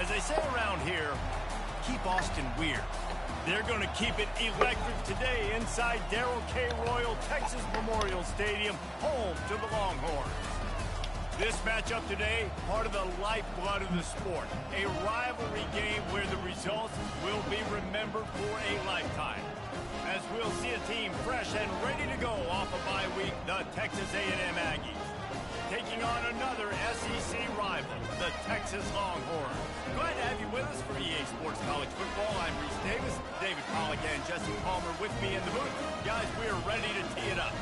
As they say around here, keep Austin weird. They're going to keep it electric today inside Darrell K. Royal Texas Memorial Stadium, home to the Longhorns. This matchup today, part of the lifeblood of the sport. A rivalry game where the results will be remembered for a lifetime. As we'll see a team fresh and ready to go off a bye week, the Texas A&M Aggies. Taking on another SEC rival, the Texas Longhorns. Glad to have you with us for EA Sports College Football. I'm Reese Davis, David Pollack, and Jesse Palmer with me in the booth. Guys, we are ready to tee it up.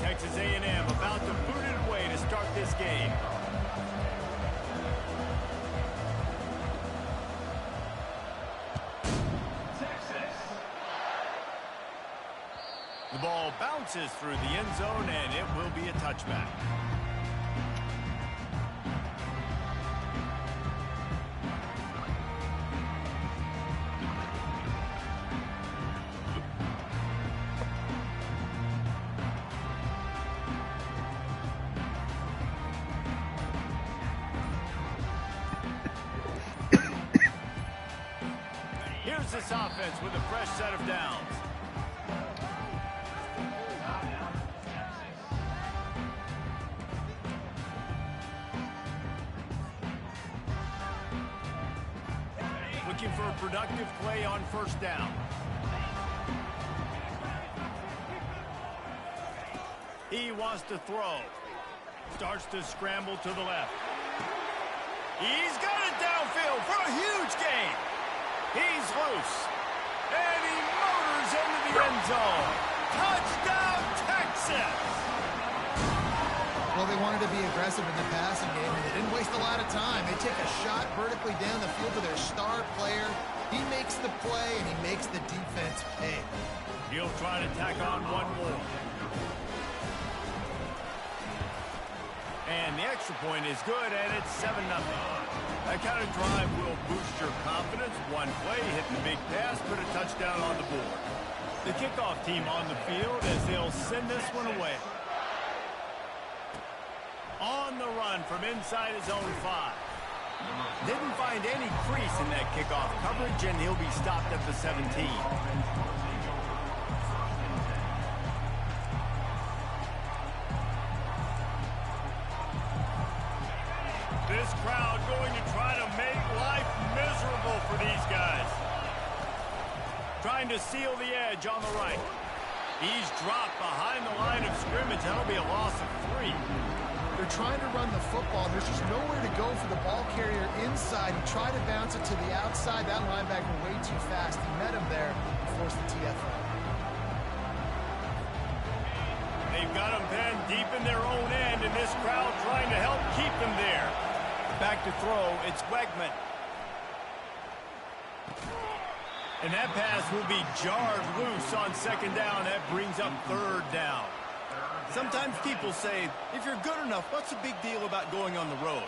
Texas A&M about to boot it away to start this game. Texas. The ball bounces through the end zone, and it will be a touchback. Here's this offense with a fresh set of downs. Looking for a productive play on first down. He wants to throw. Starts to scramble to the left. He's got it downfield for a huge gain. He's loose. And he motors into the end zone. Touchdown, Texas! Well, they wanted to be aggressive in the passing game, and they didn't waste a lot of time. They take a shot vertically down the field to their star player. He makes the play, and he makes the defense pay. He'll try to tack on one more. And the extra point is good, and it's 7-0. That kind of drive will boost your confidence. One play, hitting the big pass, put a touchdown on the board. The kickoff team on the field as they'll send this one away. On the run from inside his own 5. Didn't find any crease in that kickoff coverage, and he'll be stopped at the 17. This crowd going to try to make life miserable for these guys. Trying to seal the edge on the right. He's dropped behind the line of scrimmage. That'll be a loss of 3. They're trying to run the football. There's just nowhere to go for the ball carrier inside. He tried to bounce it to the outside. That linebacker way too fast. He met him there and forced the TFL. They've got him pinned deep in their own end, and this crowd trying to help keep them there. Back to throw, it's Wegman. And that pass will be jarred loose on second down. That brings up third down. Sometimes people say, if you're good enough, what's the big deal about going on the road?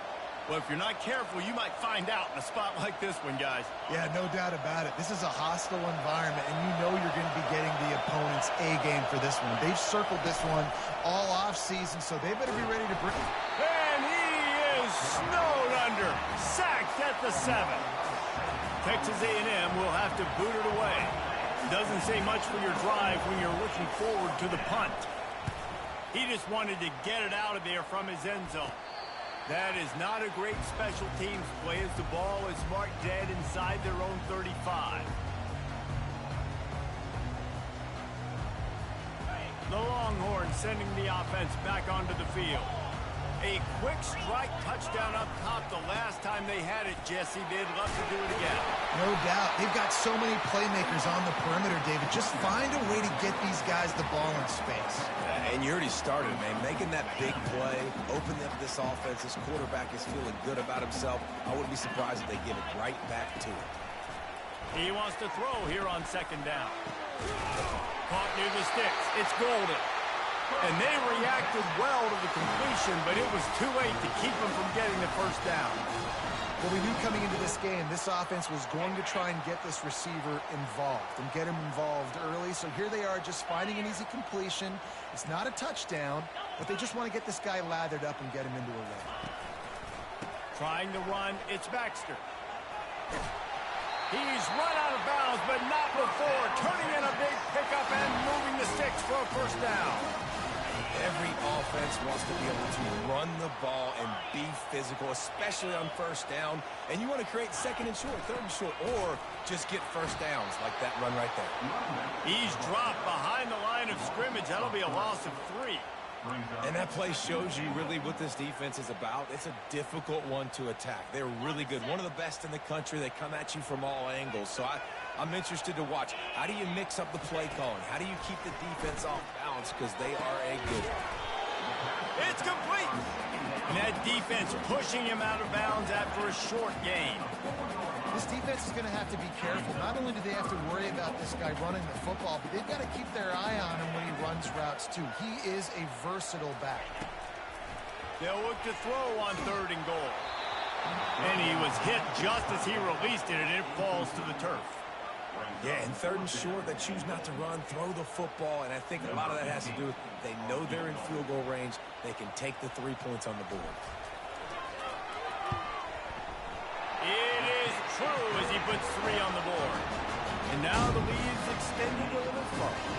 Well, if you're not careful, you might find out in a spot like this one, guys. Yeah, no doubt about it. This is a hostile environment, and you know you're going to be getting the opponent's A-game for this one. They've circled this one all off-season, so they better be ready to bring it. And he is snowed under, sacked at the 7. Texas A&M will have to boot it away. Doesn't say much for your drive when you're looking forward to the punt. He just wanted to get it out of there from his end zone. That is not a great special teams play as the ball is marked dead inside their own 35. The Longhorns sending the offense back onto the field. A quick strike touchdown up top the last time they had it, Jesse. They'd love to do it again. No doubt. They've got so many playmakers on the perimeter, David. Just find a way to get these guys the ball in space. And you already started, man. Making that big play, opening up this offense. This quarterback is feeling good about himself. I wouldn't be surprised if they give it right back to him. He wants to throw here on second down. Caught near the sticks. It's Golden. And they reacted well to the completion, but it was too late to keep them from getting the first down. Well, we knew coming into this game, this offense was going to try and get this receiver involved and get him involved early. So here they are just finding an easy completion. It's not a touchdown, but they just want to get this guy lathered up and get him into a run. Trying to run, it's Baxter. He's run out of bounds, but not before. Turning in a big pickup and moving the sticks for a first down. Every offense wants to be able to run the ball and be physical, especially on first down. And you want to create second and short, third and short, or just get first downs like that run right there. He's dropped behind the line of scrimmage. That'll be a loss of 3. And that play shows you really what this defense is about. It's a difficult one to attack. They're really good. One of the best in the country. They come at you from all angles. So I'm interested to watch. How do you mix up the play calling? How do you keep the defense off balance? Because they are a good one. It's complete. And that defense pushing him out of bounds after a short gain. This defense is going to have to be careful. Not only do they have to worry about this guy running the football, but they've got to keep their eye on him when he runs routes too. He is a versatile back. They'll look to throw on 3rd and goal. And he was hit just as he released it, and it falls to the turf. Yeah, and 3rd and short, they choose not to run, throw the football, and I think a lot of that has to do with they know they're in field goal range. They can take the 3 points on the board. It is true as he puts 3 on the board. And now the lead's extended a little further.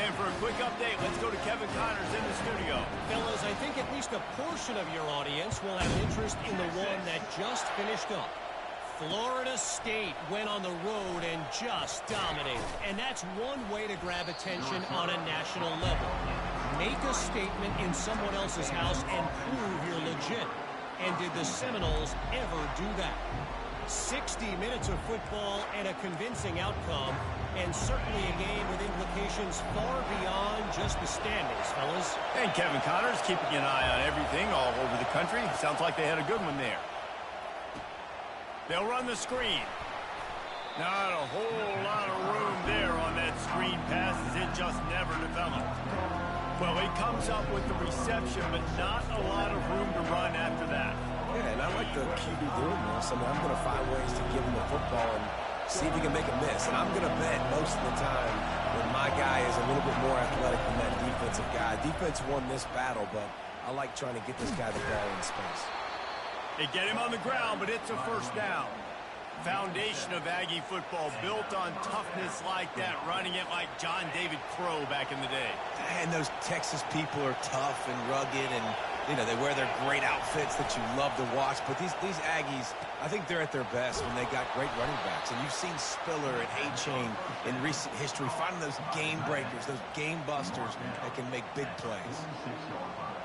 And for a quick update, let's go to Kevin Connors in the studio. Fellas, I think at least a portion of your audience will have interest in the one that just finished up. Florida State went on the road and just dominated. And that's one way to grab attention on a national level. Make a statement in someone else's house and prove you're legit. And did the Seminoles ever do that? 60 minutes of football and a convincing outcome, and certainly a game with implications far beyond just the standings, fellas. And Kevin Connors keeping an eye on everything all over the country. Sounds like they had a good one there. They'll run the screen. Not a whole lot of room there on that screen pass as it just never developed. Well, he comes up with the reception, but not a lot of room to run after that. Yeah, and I like the QB doing this. I mean, I'm going to find ways to give him the football and see if he can make a miss. And I'm going to bet most of the time when my guy is a little bit more athletic than that defensive guy. Defense won this battle, but I like trying to get this guy the ball in space. They get him on the ground, but it's a first down. Foundation of Aggie football built on toughness like that, running it like John David Crow back in the day. And those Texas people are tough and rugged, and you know they wear their great outfits that you love to watch. But these Aggies, I think they're at their best when they got great running backs. And you've seen Spiller and A-Chain in recent history finding those game breakers, those game busters that can make big plays.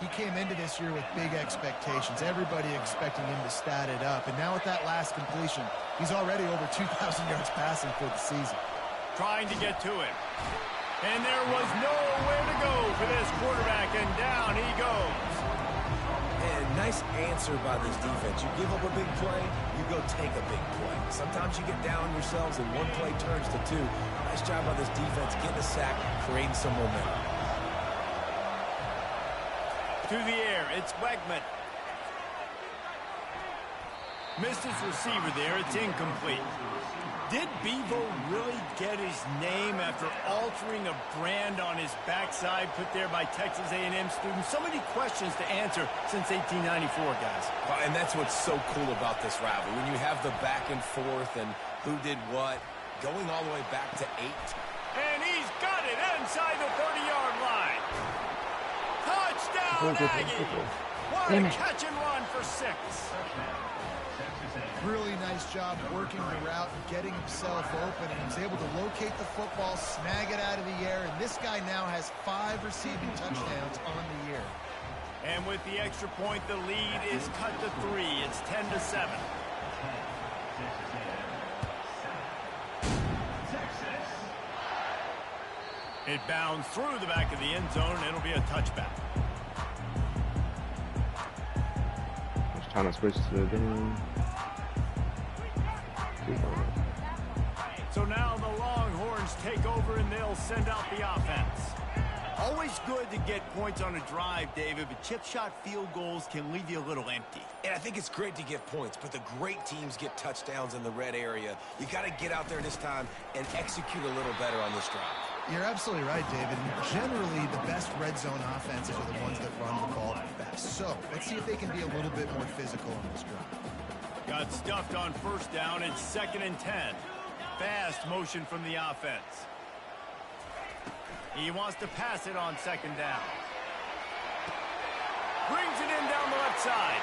He came into this year with big expectations. Everybody expecting him to stat it up. And now with that last completion, he's already over 2,000 yards passing for the season. Trying to get to him. And there was nowhere to go for this quarterback, and down he goes. And nice answer by this defense. You give up a big play, you go take a big play. Sometimes you get down yourselves and one play turns to 2. Nice job by this defense getting a sack, creating some momentum. To the air, it's Wegman. Missed his receiver there, it's incomplete. Did Bevo really get his name after altering a brand on his backside put there by Texas A&M students? So many questions to answer since 1894, guys. And that's what's so cool about this rivalry. When you have the back and forth and who did what, going all the way back to 8. And he's got it inside the 30-yard line. Touchdown, Aggie! What a catch and run for 6. Really nice job working the route and getting himself open. And he was able to locate the football, snag it out of the air. And this guy now has 5 receiving touchdowns on the year. And with the extra point, the lead is cut to 3. It's 10-7. It bounds through the back of the end zone. It'll be a touchback. Just trying to switch to the game. So now the Longhorns take over and they'll send out the offense. Always good to get points on a drive, David, but chip shot field goals can leave you a little empty. And I think it's great to get points, but the great teams get touchdowns in the red area. You got to get out there this time and execute a little better on this drive. You're absolutely right, David. Generally, the best red zone offenses are the ones that run the ball best. So let's see if they can be a little bit more physical on this drive. Got stuffed on first down. It's 2nd and 10. Fast motion from the offense. He wants to pass it on 2nd down. Brings it in down the left side.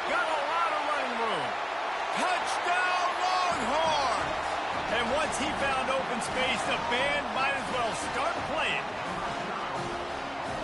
Got a lot of running room. Touchdown, Longhorns! And once he found open space, the band might as well start playing.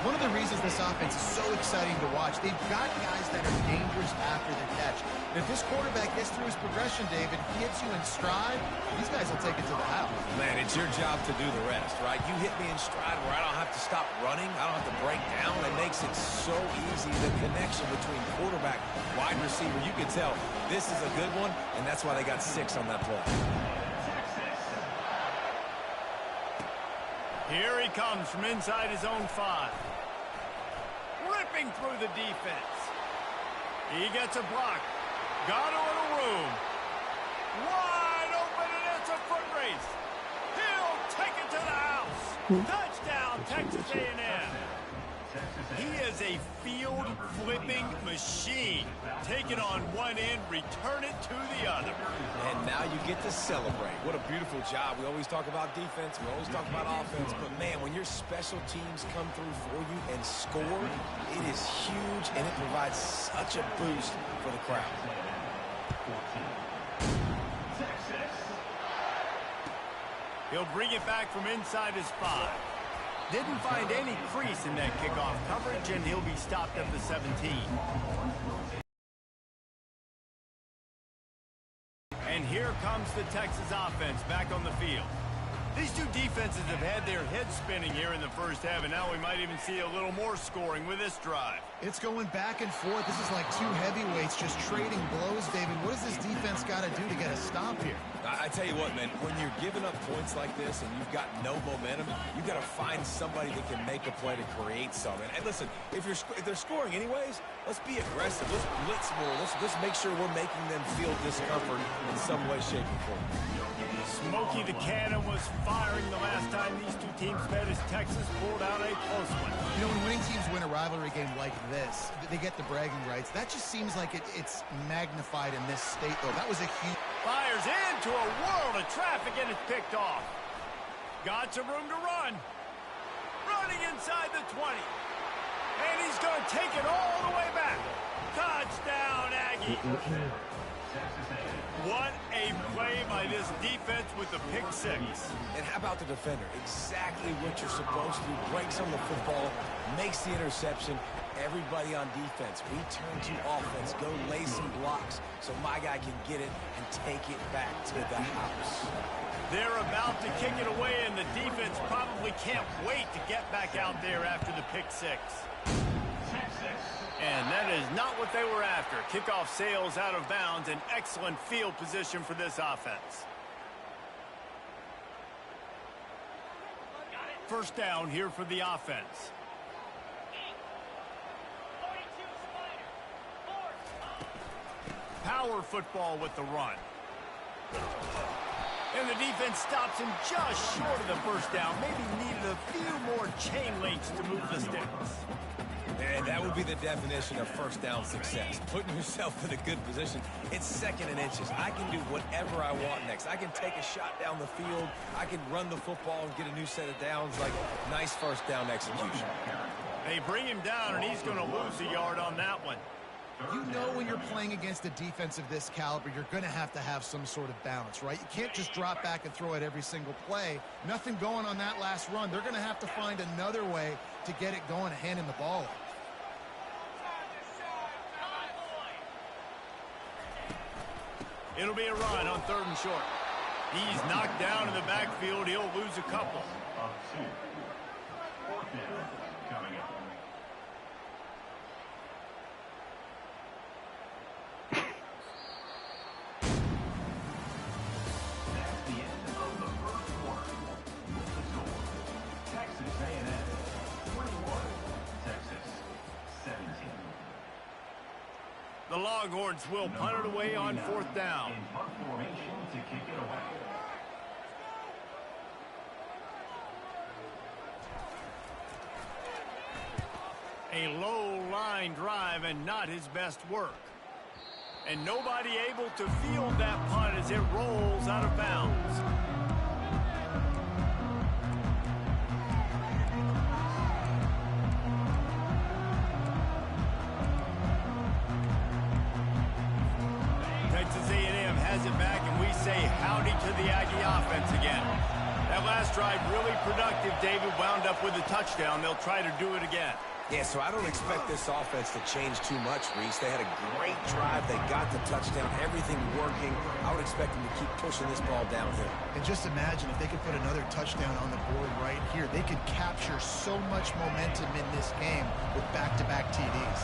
One of the reasons this offense is so exciting to watch, they've got guys that are dangerous after the catch. And if this quarterback gets through his progression, David, hits you in stride, these guys will take it to the house. Man, it's your job to do the rest, right? You hit me in stride where I don't have to stop running. I don't have to break down. It makes it so easy, the connection between quarterback, wide receiver. You can tell this is a good one, and that's why they got 6 on that play. Here he comes from inside his own 5. Ripping through the defense. He gets a block. Got a little room. Wide open, and it's a foot race. He'll take it to the house. Touchdown, Texas A&M. He is a field-flipping machine. Take it on one end, return it to the other. And now you get to celebrate. What a beautiful job. We always talk about defense. We always talk about offense. But, man, when your special teams come through for you and score, it is huge, and it provides such a boost for the crowd. He'll bring it back from inside his 5. Didn't find any crease in that kickoff coverage, and he'll be stopped at the 17. And here comes the Texas offense back on the field. These two defenses have had their heads spinning here in the first half, and now we might even see a little more scoring with this drive. It's going back and forth. This is like two heavyweights just trading blows, David. What does this defense got to do to get a stop here? I tell you what, man, when you're giving up points like this and you've got no momentum, you've got to find somebody that can make a play to create something. And listen, if they're scoring anyways, let's be aggressive. Let's blitz more. Let's make sure we're making them feel discomfort in some way, shape, or form. Smokey the Cannon was firing the last time these two teams met as Texas pulled out a close one. You know, when winning teams win a rivalry game like this, they get the bragging rights. That just seems like it's magnified in this state, though. That was a huge... Fires into a world of traffic, and it's picked off. Got some room to run. Running inside the 20. And he's going to take it all the way back. Touchdown, Aggie. What a play by this defense with the pick 6. And how about the defender? Exactly what you're supposed to do. Breaks on the football, makes the interception. Everybody on defense, we turn to offense. Go lay some blocks so my guy can get it and take it back to the house. They're about to kick it away, and the defense probably can't wait to get back out there after the pick 6. And that is not what they were after. Kickoff sails out of bounds. An excellent field position for this offense. First down here for the offense. Power football with the run. And the defense stops him just short of the first down. Maybe needed a few more chain links to move the sticks. And that would be the definition of first down success. Putting yourself in a good position. It's 2nd and inches. I can do whatever I want next. I can take a shot down the field. I can run the football and get a new set of downs. Like, nice first down execution. They bring him down, and he's going to lose a yard on that one. You know when you're playing against a defense of this caliber, you're going to have some sort of balance, right? You can't just drop back and throw it every single play. Nothing going on that last run. They're going to have to find another way to get it going and hand him the ball off. It'll be a run on 3rd and short. He's knocked down in the backfield. He'll lose a couple. The Longhorns will punt it away on 4th down. A low line drive and not his best work. And nobody able to field that punt as it rolls out of bounds. Texas A&M has it back, and we say howdy to the Aggie offense again. That last drive really productive. David wound up with a touchdown. They'll try to do it again. Yeah, so I don't expect this offense to change too much, Reese. They had a great drive. They got the touchdown, everything working. I would expect them to keep pushing this ball downhill. And just imagine if they could put another touchdown on the board right here. They could capture so much momentum in this game with back-to-back TDs.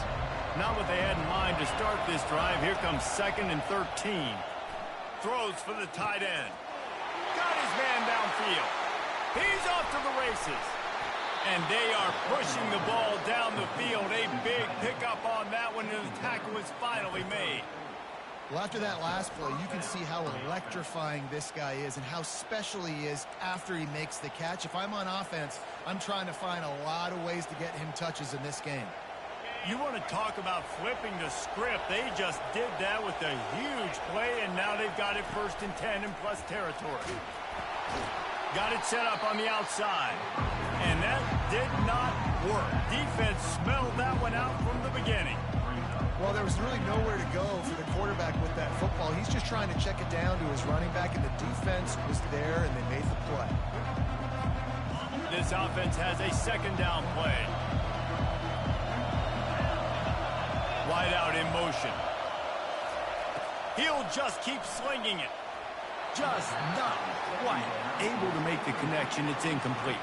Not what they had in mind to start this drive. Here comes 2nd and 13. Throws for the tight end. Got his man downfield. He's off to the races. And they are pushing the ball down the field. A big pickup on that one, and the tackle is finally made. Well, after that last play, you can see how electrifying this guy is and how special he is after he makes the catch. If I'm on offense, I'm trying to find a lot of ways to get him touches in this game. You want to talk about flipping the script. They just did that with a huge play, and now they've got it 1st and 10 in plus territory. Got it set up on the outside. And that did not work. Defense smelled that one out from the beginning. Well, there was really nowhere to go for the quarterback with that football. He's just trying to check it down to his running back, and the defense was there, and they made the play. This offense has a 2nd down play. Wide out in motion. He'll just keep slinging it. Just not quite able to make the connection. It's incomplete.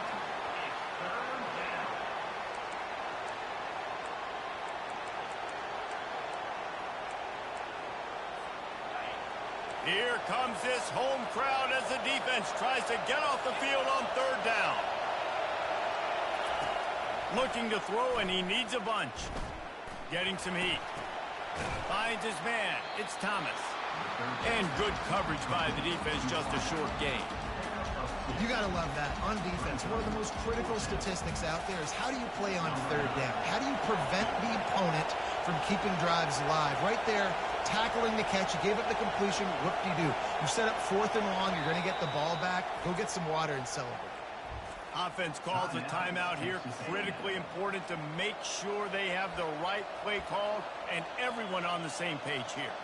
Here comes this home crowd as the defense tries to get off the field on 3rd down. Looking to throw, and he needs a bunch. Getting some heat. Finds his man. It's Thomas. And good coverage by the defense, just a short gain. You got to love that. On defense, one of the most critical statistics out there is how do you play on 3rd down? How do you prevent the opponent from keeping drives alive? Right there, tackling the catch. You gave up the completion. Whoop-de-doo. You set up 4th and long. You're going to get the ball back. Go get some water and celebrate. Offense calls a timeout here. Critically important to make sure they have the right play called and everyone on the same page here.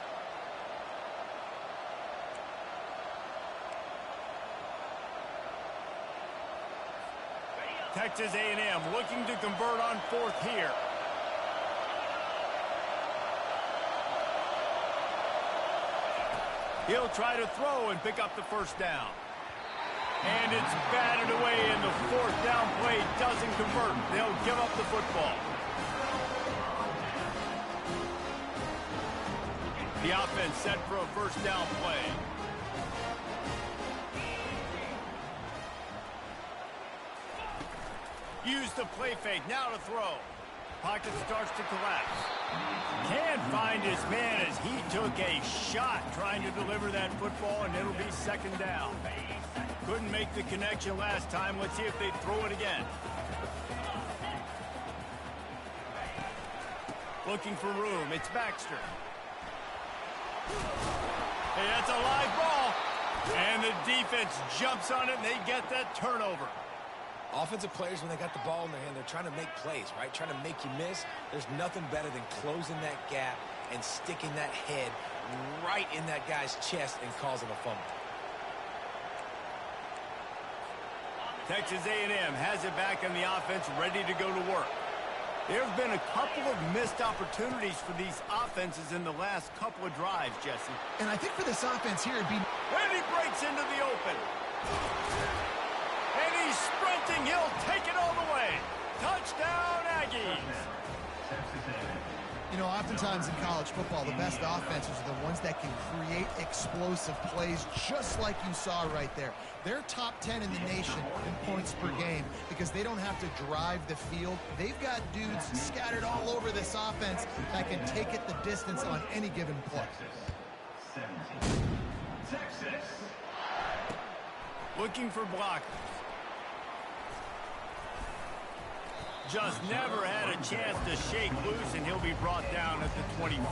Texas A&M looking to convert on 4th here. He'll try to throw and pick up the 1st down. And it's batted away, and the 4th down play doesn't convert. They'll give up the football. The offense set for a 1st down play. Use the play fake, now to throw. Pocket starts to collapse. Can't find his man as he took a shot trying to deliver that football, and it'll be 2nd down. Couldn't make the connection last time. Let's see if they throw it again. Looking for room. It's Baxter. Hey, that's a live ball. And the defense jumps on it, and they get that turnover. Offensive players, when they got the ball in their hand, they're trying to make plays, right? Trying to make you miss. There's nothing better than closing that gap and sticking that head right in that guy's chest and causing a fumble. Texas A&M has it back in the offense, ready to go to work. There have been a couple of missed opportunities for these offenses in the last couple of drives, Jesse. And I think for this offense here, it'd be... And he breaks into the open. And he's sprinting. He'll take it all the way. Touchdown, Aggies. You know, oftentimes in college football, the best offenses are the ones that can create explosive plays, just like you saw right there. They're top 10 in the nation in points per game because they don't have to drive the field. They've got dudes scattered all over this offense that can take it the distance on any given play. Looking for blockers. Just never had a chance to shake loose, and he'll be brought down at the 24.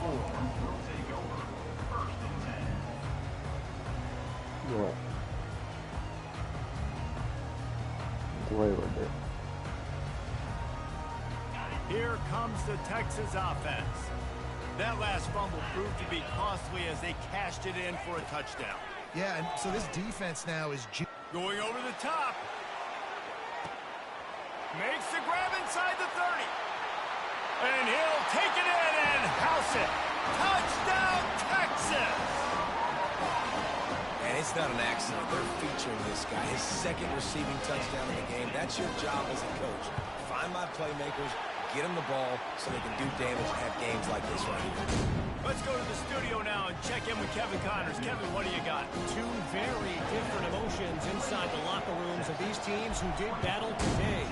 Yeah. Way with it. Here comes the Texas offense. That last fumble proved to be costly as they cashed it in for a touchdown. Yeah, and so this defense now is going over the top. Makes the grab inside the 30. And he'll take it in and house it. Touchdown, Texas! And it's not an accident. They're featuring this guy. His second receiving touchdown in the game. That's your job as a coach. Find my playmakers, get them the ball so they can do damage and have games like this right here. Let's go to the studio now and check in with Kevin Connors. Kevin, what do you got? Two very different emotions inside the locker rooms of these teams who did battle today.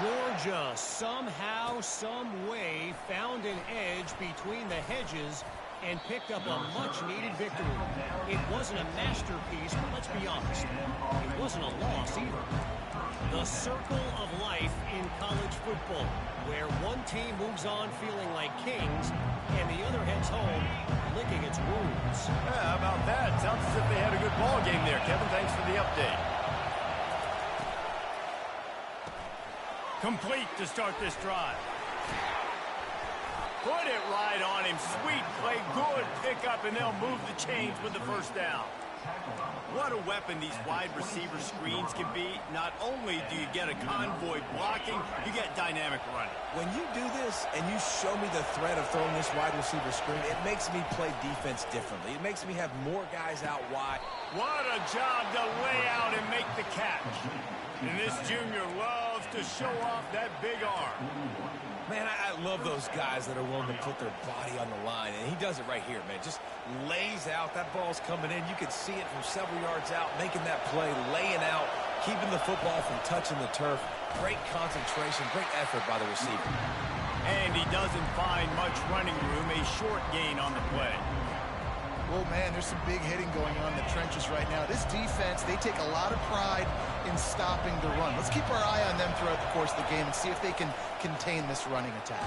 Georgia somehow, some way found an edge between the hedges and picked up a much-needed victory. It wasn't a masterpiece, but let's be honest, it wasn't a loss either. The circle of life in college football, where one team moves on feeling like kings and the other heads home licking its wounds. Yeah, how about that? Sounds as if they had a good ball game there. Kevin, thanks for the update. Complete to start this drive. Put it right on him. Sweet play, good pickup, and they'll move the chains with the first down. What a weapon these wide receiver screens can be. Not only do you get a convoy blocking, you get dynamic running. When you do this and you show me the threat of throwing this wide receiver screen, it makes me play defense differently. It makes me have more guys out wide. What a job to lay out and make the catch. And this junior loves to show off that big arm. Man, I love those guys that are willing to put their body on the line, and he does it right here, man. Just lays out. That ball's coming in. You can see it from several yards out, making that play, laying out, keeping the football from touching the turf. Great concentration, great effort by the receiver. And he doesn't find much running room, a short gain on the play. Well, man, there's some big hitting going on in the trenches right now. This defense, they take a lot of pride in stopping the run. Let's keep our eye on them throughout the course of the game and see if they can contain this running attack.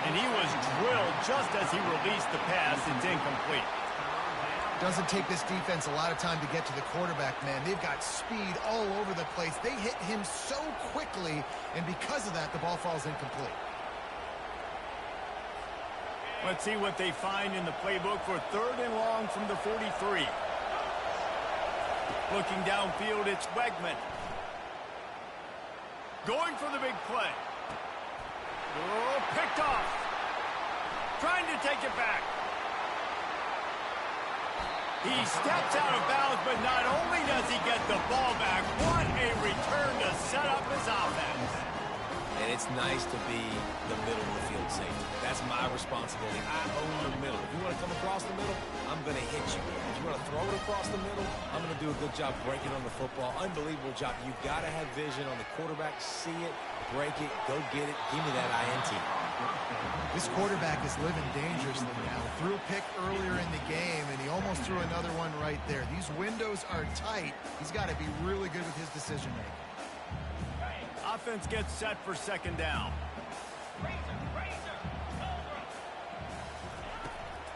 And he was drilled just as he released the pass. It's incomplete. Doesn't take this defense a lot of time to get to the quarterback, man. They've got speed all over the place. They hit him so quickly, and because of that, the ball falls incomplete. Let's see what they find in the playbook for 3rd and long from the 43. Looking downfield, it's Wegman. Going for the big play. Oh, picked off. Trying to take it back. He steps out of bounds, but not only does he get the ball back, what a return to set up his offense. And it's nice to be the middle of the field safety. That's my responsibility. I own the middle. If you want to come across the middle, I'm going to hit you. If you want to throw it across the middle, I'm going to do a good job breaking on the football. Unbelievable job. You've got to have vision on the quarterback. See it, break it, go get it. Give me that INT. This quarterback is living dangerously now. Threw a pick earlier in the game, and he almost threw another one right there. These windows are tight. He's got to be really good with his decision-making. Offense gets set for 2nd down.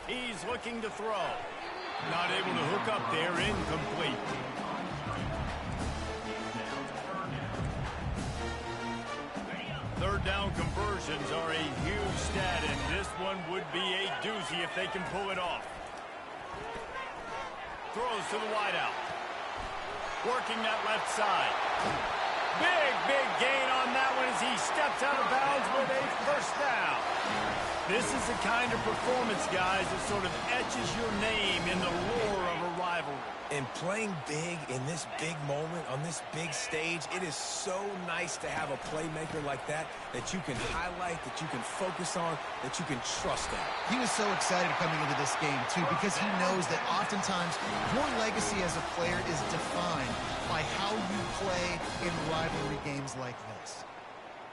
He's looking to throw. Not able to hook up there, incomplete. Third down conversions are a huge stat, and this one would be a doozy if they can pull it off. Throws to the wideout. Working that left side. Big gain on that one as he steps out of bounds with a 1st down. This is the kind of performance, guys, that sort of etches your name in the lore of a rivalry. And playing big in this big moment, on this big stage, it is so nice to have a playmaker like that you can highlight, that you can focus on, that you can trust in. He was so excited coming into this game, too, because he knows that oftentimes your legacy as a player is defined by how you play in rivalry games like this.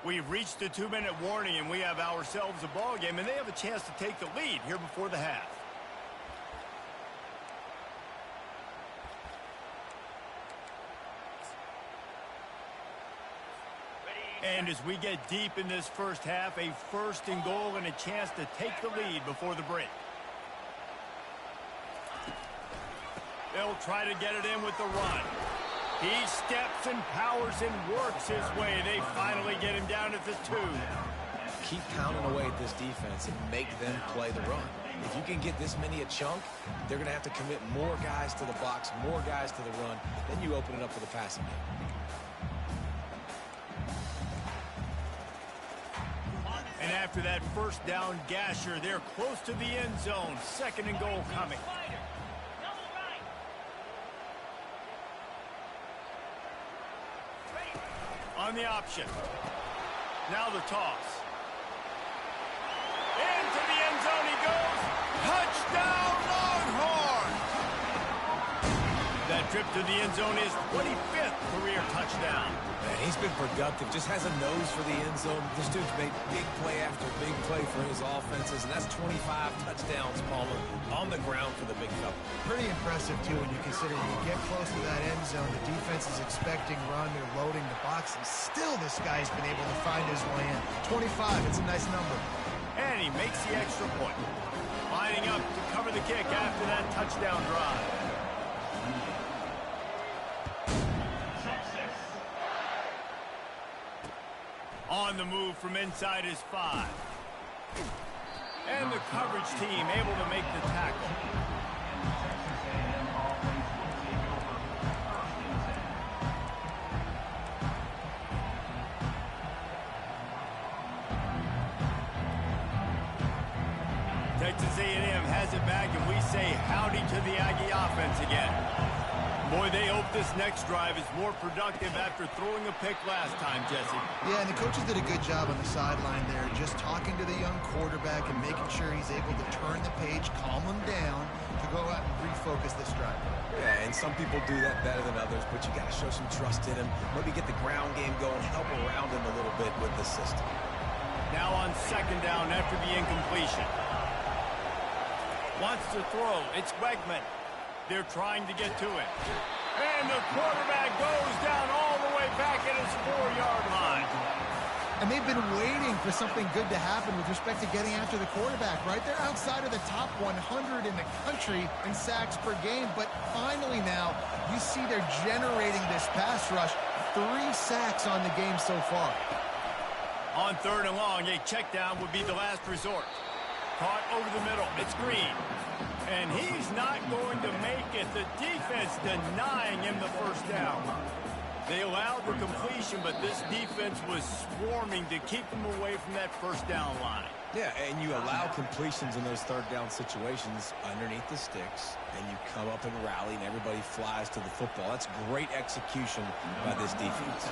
We've reached the 2-minute warning, and we have ourselves a ball game, and they have a chance to take the lead here before the half. And as we get deep in this first half, a 1st and goal and a chance to take the lead before the break. They'll try to get it in with the run. He steps and powers and works his way. They finally get him down at the 2. Keep pounding away at this defense and make them play the run. If you can get this many a chunk, they're going to have to commit more guys to the box, more guys to the run. Then you open it up for the passing game. And after that 1st down gasher, they're close to the end zone. 2nd and goal coming. On the option. Now the toss. Into the end zone he goes. Touchdown, Longhorns! That trip to the end zone is 25th career touchdown. Man, he's been productive, just has a nose for the end zone. This dude's made big play after big play for his offenses, and that's 25 touchdowns, Palmer, on the ground for the big couple. Pretty impressive, too, when you consider when you get close to that end zone, the defense is expecting run, they're loading the box, and still this guy's been able to find his way in. 25, it's a nice number. And he makes the extra point. Lining up to cover the kick after that touchdown drive. On the move from inside his 5. And the coverage team able to make the tackle. Texas A&M has it back, and we say howdy to the Aggie offense again. Boy, they hope this next drive is more productive after throwing a pick last time, Jesse. Yeah, and the coaches did a good job on the sideline there, just talking to the young quarterback and making sure he's able to turn the page, calm him down, to go out and refocus this drive. Yeah, and some people do that better than others, but you got to show some trust in him. Maybe get the ground game going, help around him a little bit with the system. Now on 2nd down after the incompletion. Wants to throw. It's Wegman. They're trying to get to it. And the quarterback goes down all the way back at his 4-yard line. And they've been waiting for something good to happen with respect to getting after the quarterback, right? They're outside of the top 100 in the country in sacks per game, but finally now you see they're generating this pass rush. 3 sacks on the game so far. On 3rd and long, a check down would be the last resort. Caught over the middle. It's Green. And he's not going to make it. The defense denying him the 1st down. They allowed the completion, but this defense was swarming to keep them away from that 1st down line. Yeah, and you allow completions in those 3rd down situations underneath the sticks, and you come up and rally, and everybody flies to the football. That's great execution by this defense.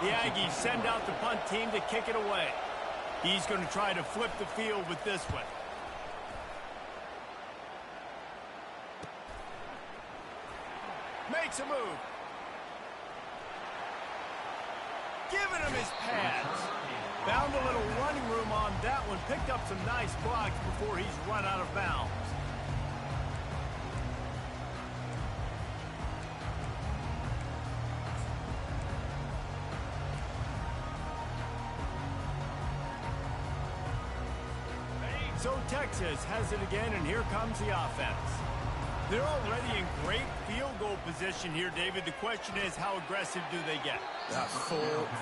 The Aggies send out the punt team to kick it away. He's going to try to flip the field with this one. Makes a move. Giving him his pads. Found a little running room on that one. Picked up some nice blocks before he's run out of bounds. So Texas has it again, and here comes the offense. They're already in great field goal position here, David. The question is, how aggressive do they get? Full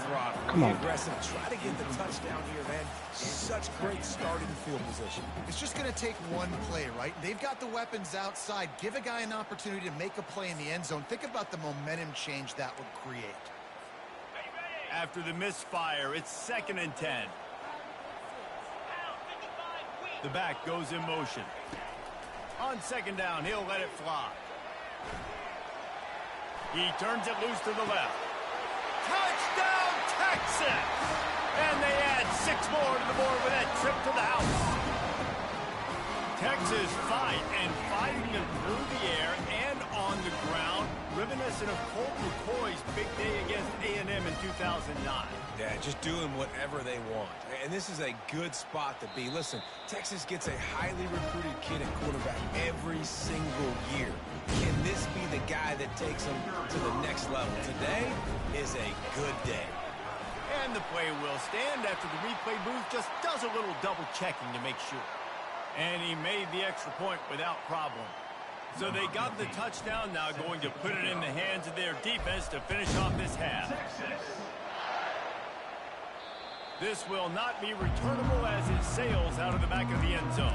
throttle. Come on. Aggressive. Try to get the touchdown here, man. Such great starting field position. It's just going to take one play, right? They've got the weapons outside. Give a guy an opportunity to make a play in the end zone. Think about the momentum change that would create. After the misfire, it's 2nd and 10. The back goes in motion. On second down, he'll let it fly. He turns it loose to the left. Touchdown, Texas! And they add 6 more to the board with that trip to the house. Texas fighting them through the air and on the ground, reminiscent of Colt McCoy's big day against A&M in 2009. Yeah, just doing whatever they want. And this is a good spot to be. Listen, Texas gets a highly recruited kid at quarterback every single year. Can this be the guy that takes them to the next level? Today is a good day. And the play will stand after the replay booth just does a little double checking to make sure. And he made the extra point without problem. So they got the touchdown, now going to put it in the hands of their defense to finish off this half. This will not be returnable as it sails out of the back of the end zone.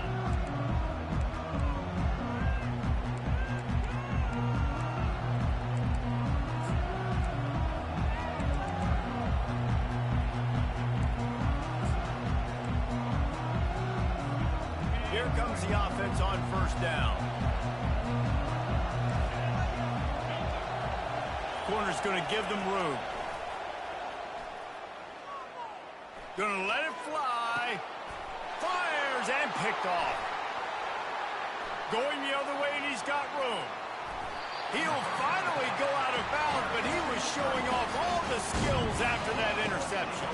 Here comes the offense on first down. Corner's going to give them room. Going to let it fly. Fires and picked off. Going the other way, and he's got room. He'll finally go out of bounds, but he was showing off all the skills after that interception.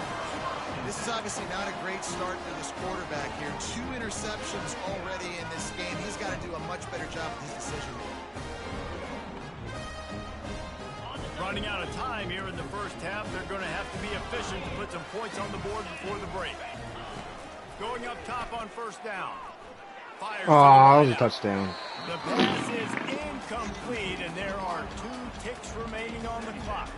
This is obviously not a great start for this quarterback here. 2 interceptions already in this game. He's got to do a much better job with his decision making. Running out of time here in the first half. They're going to have to be efficient to put some points on the board before the break. Going up top on first down. Fires that was a touchdown. The pass is incomplete, and there are 2 ticks remaining on the clock.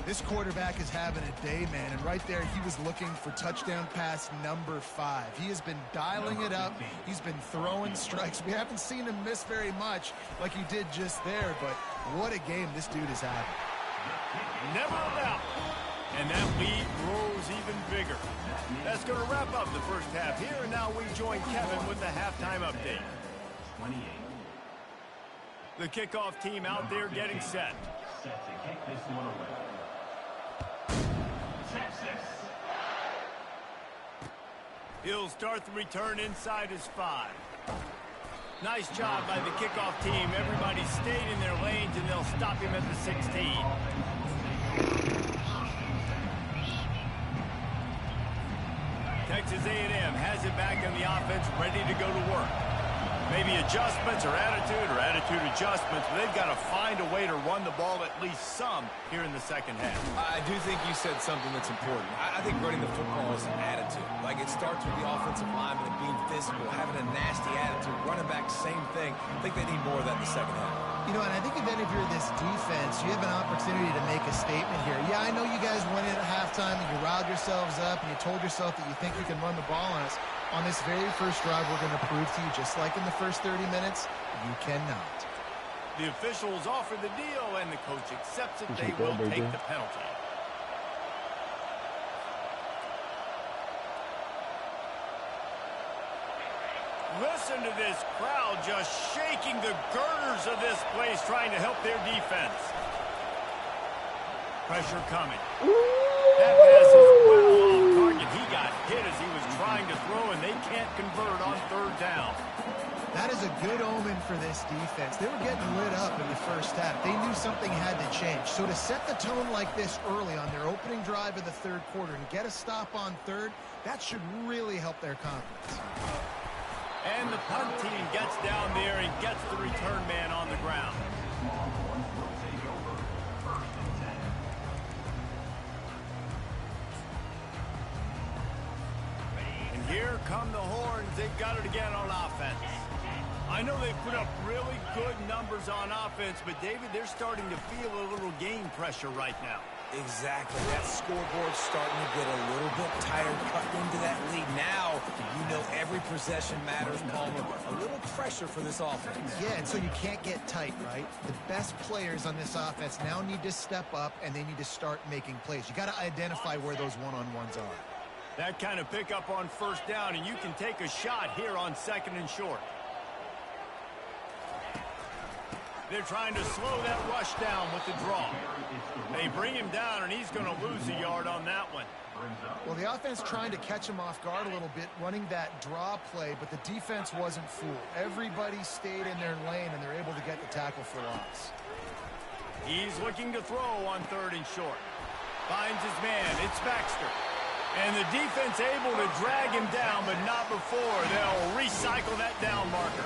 This quarterback is having a day, man, and right there he was looking for touchdown pass number 5. He has been dialing it up. He's been throwing strikes. We haven't seen him miss very much like he did just there, but what a game this dude is having. Never a doubt. And that lead grows even bigger. That's going to wrap up the first half here, and now we join Kevin with the halftime update. The kickoff team out there getting set. He'll start the return inside his 5. Nice job by the kickoff team. Everybody stayed in their lanes, and they'll stop him at the 16. Texas A&M has it back on the offense, ready to go to work. Maybe adjustments or attitude adjustments, but they've got to find a way to run the ball at least some here in the second half. I do think you said something that's important. I think running the football is an attitude. Like, it starts with the offensive lineman and being physical, having a nasty attitude. Running back, same thing. I think they need more of that in the second half. You know, and I think even if you're this defense, you have an opportunity to make a statement here. Yeah, I know you guys went in at halftime and you riled yourselves up and you told yourself that you think you can run the ball on us. On this very first drive, we're going to prove to you, just like in the first 30 minutes, you cannot. The officials offer the deal, and the coach accepts it. They will take the penalty. Listen to this crowd just shaking the girders of this place, trying to help their defense. Pressure coming. That pass is well off target. He got hit as he was trying to throw, and they can't convert on third down. That is a good omen for this defense. They were getting lit up in the first half. They knew something had to change. So to set the tone like this early on their opening drive of the third quarter and get a stop on third, that should really help their confidence. And the punt team gets down there and gets the return man on the ground. And here come the horns. They've got it again on offense. I know they've put up really good numbers on offense, but David, they're starting to feel a little game pressure right now. Exactly. That scoreboard's starting to get a little bit tired, cut into that lead. Now, you know every possession matters, Palmer. A little pressure for this offense. Yeah, and so you can't get tight, right? The best players on this offense now need to step up, and they need to start making plays. You got to identify where those one-on-ones are. That kind of pickup on first down, and you can take a shot here on 2nd and short. They're trying to slow that rush down with the draw. They bring him down, and he's going to lose a yard on that one. Well, the offense trying to catch him off guard a little bit, running that draw play, but the defense wasn't fooled. Everybody stayed in their lane, and they're able to get the tackle for loss. He's looking to throw on 3rd and short. Finds his man. It's Baxter. And the defense able to drag him down, but not before they'll recycle that down marker.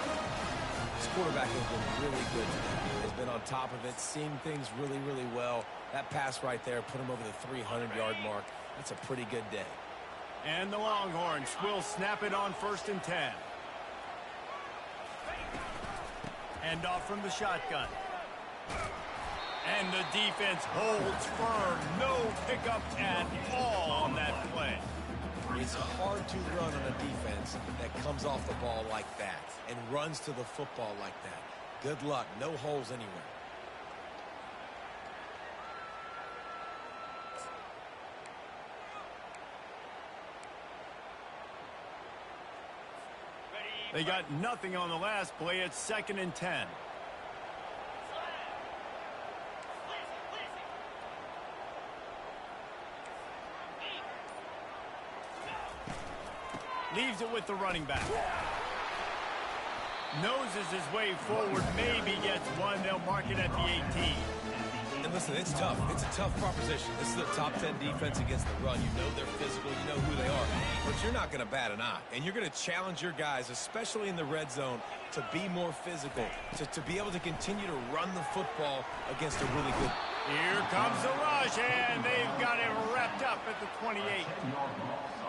This quarterback has been really good today. Has been on top of it, seeing things really, really well. That pass right there put him over the 300-yard mark. That's a pretty good day. And the Longhorns will snap it on 1st and 10. Hand off from the shotgun. And the defense holds firm. No pickup at all on that play. It's hard to run on a defense that comes off the ball like that and runs to the football like that. Good luck. No holes anywhere. They got nothing on the last play. It's 2nd and 10. Leaves it with the running back. Noses his way forward, maybe gets one. They'll mark it at the 18. And listen, it's tough. It's a tough proposition. This is a top 10 defense against the run. You know they're physical. You know who they are. But you're not going to bat an eye. And you're going to challenge your guys, especially in the red zone, to be more physical, to be able to continue to run the football against a really good. Here comes the rush, and they've got it wrapped up at the 28.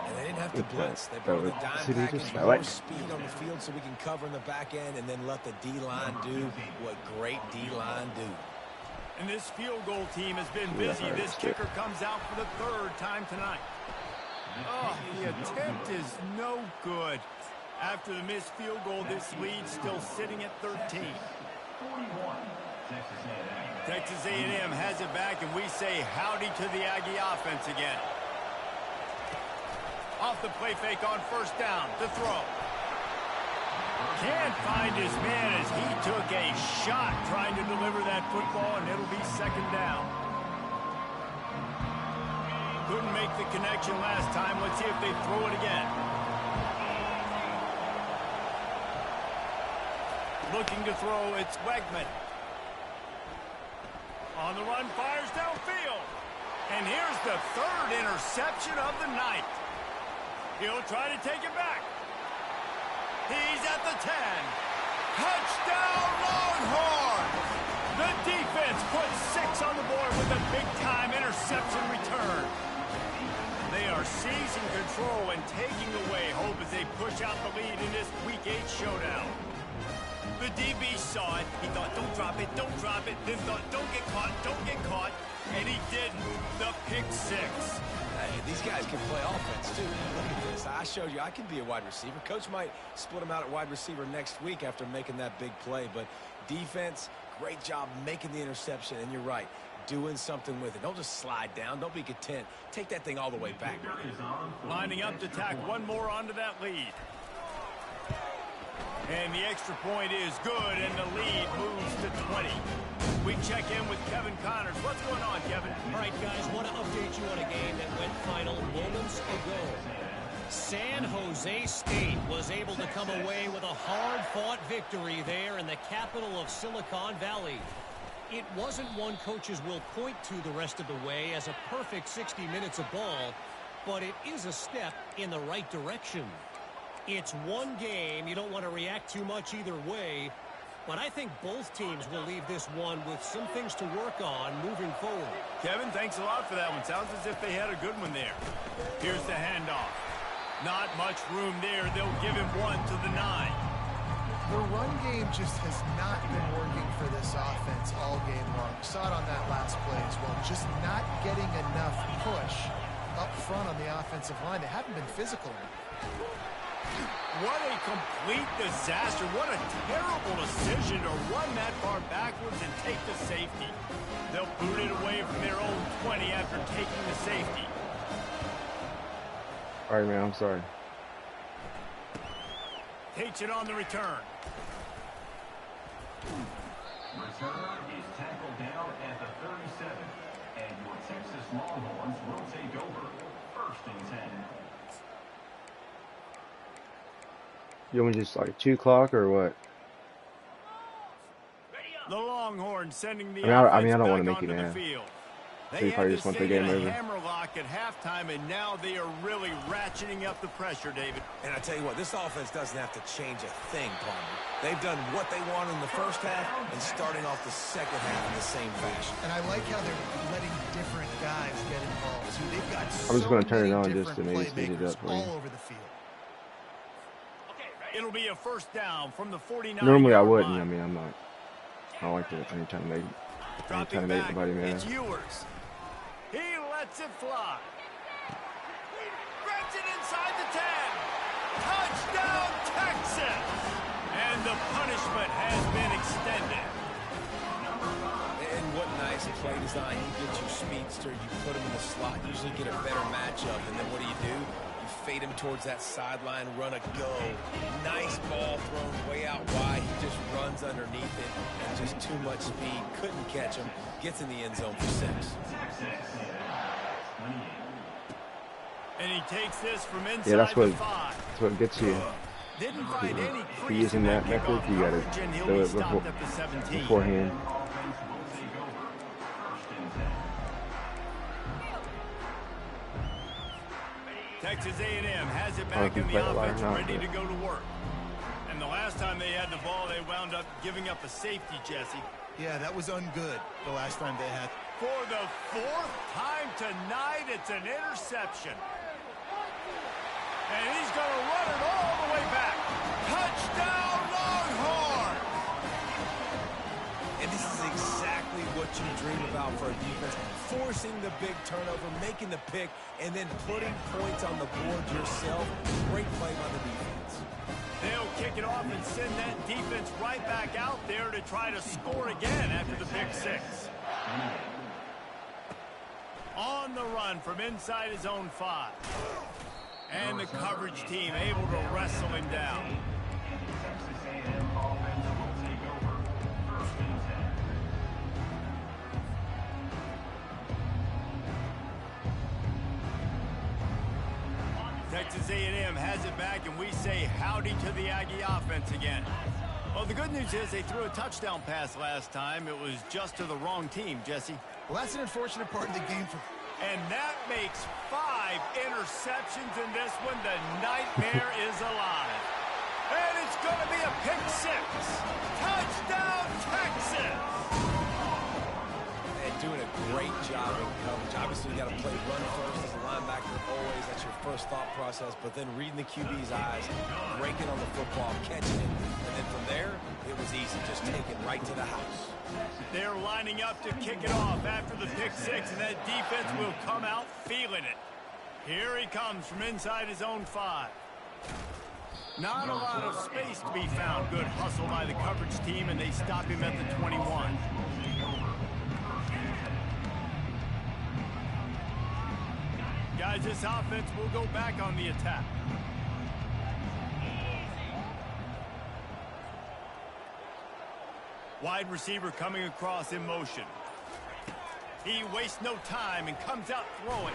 And they didn't have to blitz. They brought the dime package, more speed on the field so we can cover in the back end and then let the D-line do what great D-line do. And this field goal team has been busy. This kicker comes out for the 3rd time tonight. Oh, the attempt is no good. After the missed field goal, this lead still sitting at 13. Texas A&M has it back, and we say howdy to the Aggie offense again. Off the play fake on 1st down to throw. Can't find his man as he took a shot trying to deliver that football, and it'll be 2nd down. Couldn't make the connection last time. Let's see if they throw it again. Looking to throw, it's Wegman. On the run, fires downfield. And here's the 3rd interception of the night. He'll try to take it back. He's at the 10. Touchdown, Longhorns! The defense puts 6 on the board with a big-time interception return. They are seizing control and taking away hope as they push out the lead in this Week 8 showdown. The DB saw it. He thought, don't drop it, don't drop it. Then thought, don't get caught, don't get caught. And he didn't. The pick 6. Hey, these guys can play offense, too. Look at this. I showed you I can be a wide receiver. Coach might split him out at wide receiver next week after making that big play. But defense, great job making the interception. And you're right, doing something with it. Don't just slide down. Don't be content. Take that thing all the way back. Lining up to tack one more onto that lead. And the extra point is good, and the lead moves to 20. We check in with Kevin Connors. What's going on, Kevin? All right, guys, want to update you on a game that went final moments ago. San Jose State was able to come away with a hard-fought victory there in the capital of Silicon Valley. It wasn't one coaches will point to the rest of the way as a perfect 60 minutes of ball, but it is a step in the right direction. It's one game. You don't want to react too much either way. But I think both teams will leave this one with some things to work on moving forward. Kevin, thanks a lot for that one. Sounds as if they had a good one there. Here's the handoff. Not much room there. They'll give him one to the 9. The run game just has not been working for this offense all game long. We saw it on that last play as well. Just not getting enough push up front on the offensive line. They haven't been physical enough. What a complete disaster. What a terrible decision to run that far backwards and take the safety. They'll boot it away from their own 20 after taking the safety. All right, man. I'm sorry. Takes it on the return. Return is tackled down at the 37. And your Texas Longhorns will take over 1st and 10. You want me just like 2 o'clock or what? The Longhorns sending the I mean, I don't want want to make you mad. They So you had probably this just want the thing in game a over. hammerlock at halftime, and now they are really ratcheting up the pressure, David. And I tell you what, this offense doesn't have to change a thing, partner. They've done what they want in the first half and starting off the second half in the same fashion. And I like how they're letting different guys get involved. So they've got I'm just so going to turn it many on just to different maybe speed it playmakers up for you. all over the field. It'll be a first down from the 49. Normally I wouldn't. I mean, I don't like to anytime to make Dropping make back, anybody mad. it's Ewers. He lets it fly. Grabs it inside the 10. Touchdown, Texas! And the punishment has been extended. And what nice play design. You get your speedster, you put him in the slot, usually get a better matchup. And then what do? You fade him towards that sideline, run a go. Nice ball thrown way out wide. He just runs underneath it and just too much speed. Couldn't catch him. Gets in the end zone for 6. And he takes this from inside Yeah, that's the 5. that's what gets you. Didn't find any If you're crease using in that method, kickoff you got coverage, and to he'll do be it stopped at the 17. beforehand. Texas A&M has it I don't back in think the play a lot or offense, not, ready but- to go to work. And the last time they had the ball, they wound up giving up a safety, Jesse. Yeah, that was ungood the last time they had. For the 4th time tonight, it's an interception. And he's going to run it all the way back. Touchdown, Longhorns! And this is exactly what you dream about for a defense. Forcing the big turnover, making the pick, and then putting points on the board yourself. Great play by the defense. They'll kick it off and send that defense right back out there to try to score again after the pick 6. On the run from inside his own 5. And the coverage team able to wrestle him down. Texas A&M offense will take over 1st and 10. Texas A&M has it back, and we say howdy to the Aggie offense again. Well, the good news is they threw a touchdown pass last time. It was just to the wrong team, Jesse. Well, that's an unfortunate part of the game for. And that makes 5 interceptions in this one. The nightmare is alive. And it's going to be a pick 6. Touchdown, Texas! And doing a great job in coverage. Obviously, you got to play run first as a linebacker always. That's your first thought process. But then reading the QB's eyes, breaking on the football, catching it. And then from there, it was easy. Just take it right to the house. They're lining up to kick it off after the pick 6, and that defense will come out feeling it. Here he comes from inside his own 5. Not a lot of space to be found. Good hustle by the coverage team, and they stop him at the 21. Guys, this offense will go back on the attack. Wide receiver coming across in motion. He wastes no time and comes out throwing.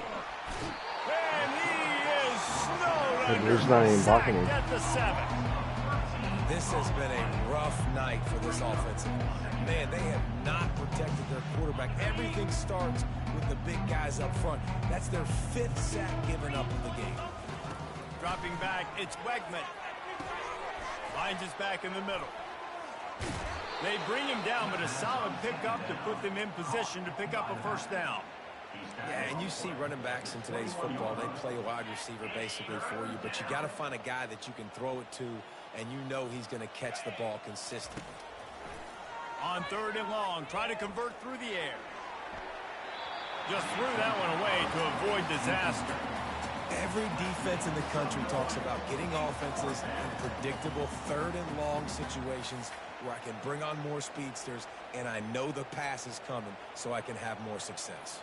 And he is snowed under. He's not even blocking him. Sacked at the 7. This has been a rough night for this offensive line. Man, they have not protected their quarterback. Everything starts with the big guys up front. That's their 5th sack given up in the game. Dropping back, it's Wegman. Finds his back in the middle. They bring him down, but a solid pickup to put them in position to pick up a first down. Yeah, and you see running backs in today's football, they play a wide receiver basically for you, but you got to find a guy that you can throw it to, and you know he's going to catch the ball consistently. On 3rd and long, try to convert through the air. Just threw that one away to avoid disaster. Every defense in the country talks about getting offenses in predictable 3rd and long situations where I can bring on more speedsters, and I know the pass is coming, so I can have more success.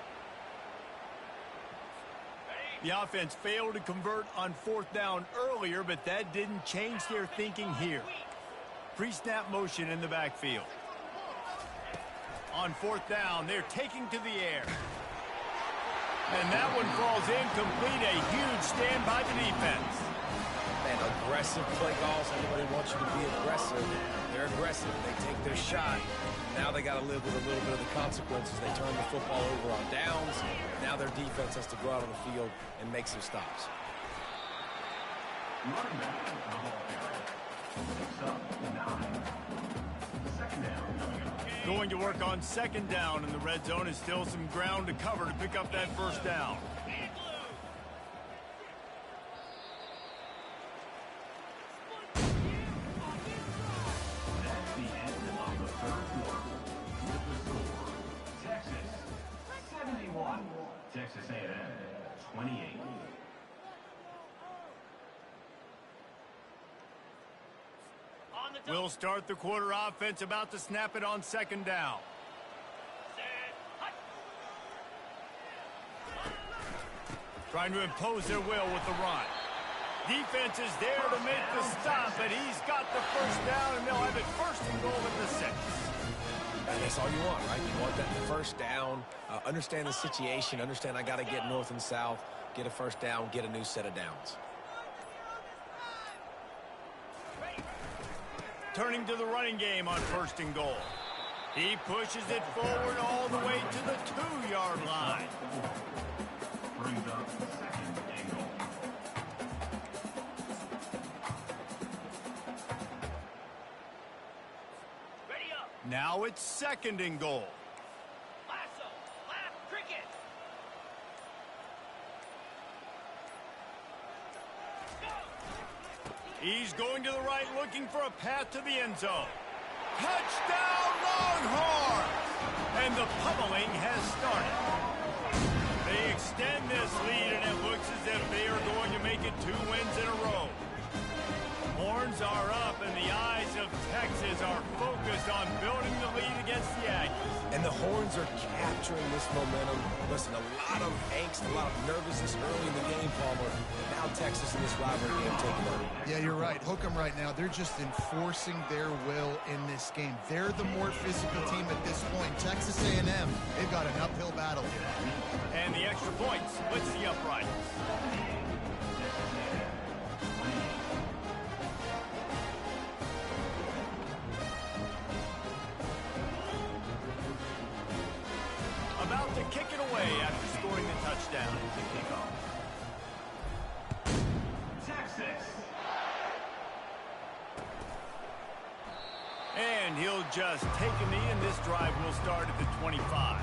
The offense failed to convert on 4th down earlier, but that didn't change their thinking here. Pre-snap motion in the backfield. On 4th down, they're taking to the air. And that one falls incomplete. A huge stand by the defense. Man, aggressive play calls. Everybody wants you to be aggressive. They're aggressive. They take their shot. Now they got to live with a little bit of the consequences. They turn the football over on downs. Now their defense has to go out on the field and make some stops. Running back in the ball area. Picks up 9. Second down coming up. Going to work on 2nd down in the red zone. Is still some ground to cover to pick up that 1st down. That's the end of the 3rd quarter. With the score, Texas 71, Texas A&M 28. We'll start the quarter offense, about to snap it on 2nd down. Trying to impose their will with the run. Defense is there to make the stop, but he's got the 1st down, and they'll have it 1st and goal at the 6. And that's all you want, right? You want that 1st down, understand the situation, understand I got to get north and south, get a 1st down, get a new set of downs. Turning to the running game on 1st and goal. He pushes it forward all the way to the 2-yard line. Brings up 2nd and goal. Now it's 2nd and goal. He's going to the right, looking for a path to the end zone. Touchdown, Longhorns! And the pummeling has started. They extend this lead, and it looks as if they are going to make it 2 wins in a row. Horns are up, and the eyes of Texas are focused on building the lead against the Aggies. And the Horns are capturing this momentum. Listen, a lot of angst, a lot of nervousness early in the game, Palmer. Now Texas in this rivalry game taking over. Yeah, you're right. Hook 'em right now. They're just enforcing their will in this game. They're the more physical team at this point. Texas A&M, they've got an uphill battle here. And the extra point splits the uprights. About to kick it away after scoring the touchdown. To kick off. Texas. And he'll just take a knee, and this drive will start at the 25.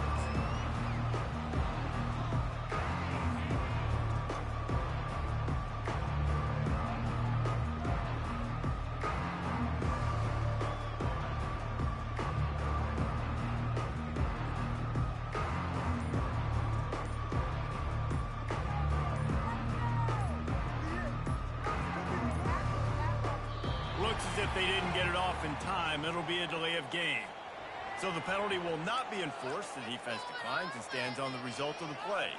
Looks as if they didn't get it off in time. It'll be a delay of game. So the penalty will not be enforced. The defense declines and stands on the result of the play.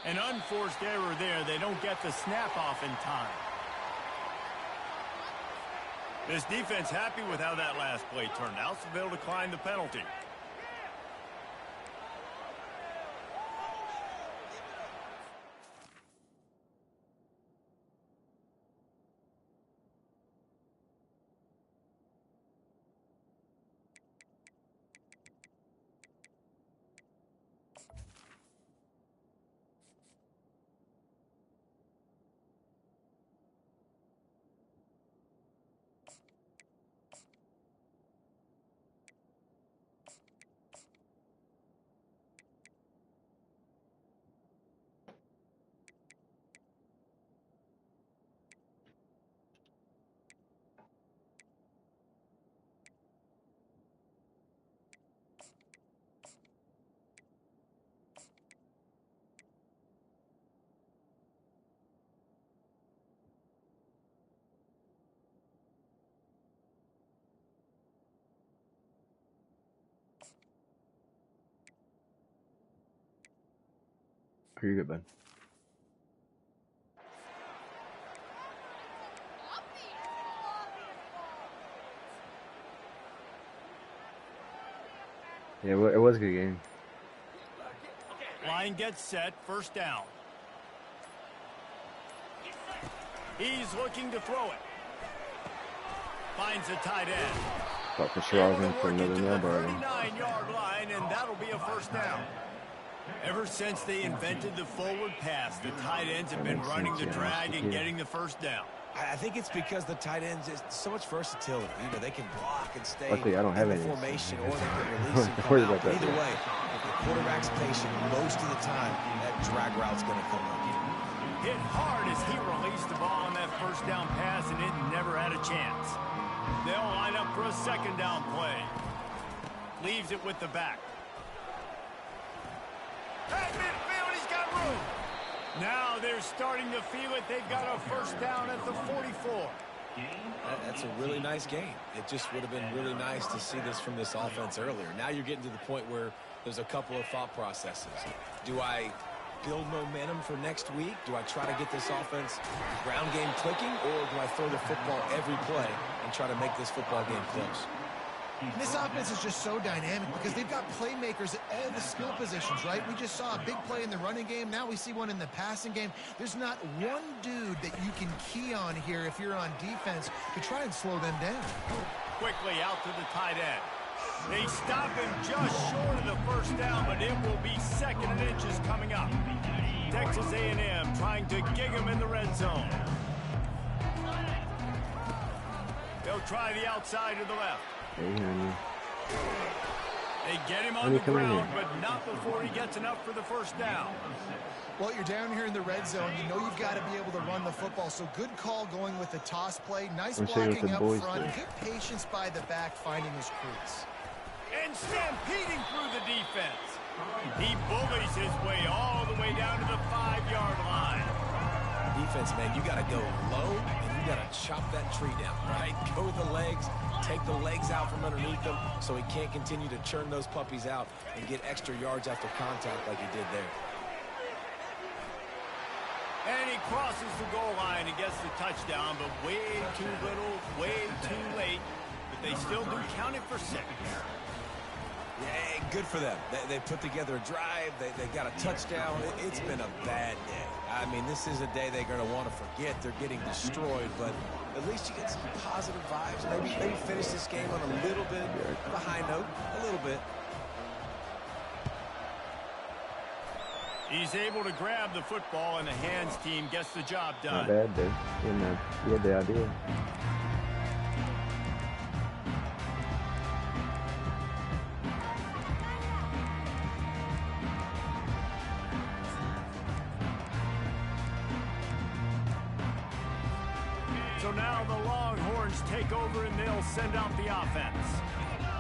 An unforced error there. They don't get the snap off in time. This defense happy with how that last play turned out, so they'll decline the penalty. You're good, bud. Yeah, it was a good game. Line gets set, first down. He's looking to throw it. Finds a tight end. Thought for sure I was in for another nail biter. 39-yard line, and that'll be a first down. Ever since they invented the forward pass, the tight ends have been running the drag and getting the first down. I think it's because the tight ends is so much versatility. You know, they can block and stay Luckily, I don't have in the any. formation, or they can release and come out. But either way, if the quarterback's patient, most of the time, that drag route's going to come up. Hit hard as he released the ball on that first down pass, and it never had a chance. They'll line up for a second down play. Leaves it with the back. Hey, midfield, he's got room. Now they're starting to feel it. They've got a first down at the 44. That's a really nice game. It just would have been really nice to see this from this offense earlier. Now you're getting to the point where there's a couple of thought processes. Do I build momentum for next week? Do I try to get this offense ground game clicking, or do I throw the football every play and try to make this football game close? And this offense is just so dynamic because they've got playmakers at all the skill positions, right? We just saw a big play in the running game. Now we see one in the passing game. There's not one dude that you can key on here if you're on defense to try and slow them down. Quickly out to the tight end. They stop him just short of the first down, but it will be second and inches coming up. Texas A&M trying to gig him in the red zone. They'll try the outside to the left. They get him on the ground, but not before he gets enough for the first down. Well, you're down here in the red zone. You know you've got to be able to run the football. So good call going with the toss play. Nice blocking up front. Good patience by the back finding his crease. And stampeding through the defense. He bullies his way all the way down to the 5-yard line. Defense, man, you got to go low, and you got to chop that tree down, right? Go with the legs, take the legs out from underneath them so he can't continue to churn those puppies out and get extra yards after contact like he did there. And he crosses the goal line and gets the touchdown, but way too little, way too late. But they still do count it for 6. Yeah, good for them. They put together a drive. They got a touchdown. It's been a bad day. I mean, this is a day they're going to want to forget. They're getting destroyed, but at least you get some positive vibes. Maybe finish this game on a little bit of a high note, a little bit. He's able to grab the football, and the hands team gets the job done. Not bad, dude. You had the idea. So now the Longhorns take over, and they'll send out the offense.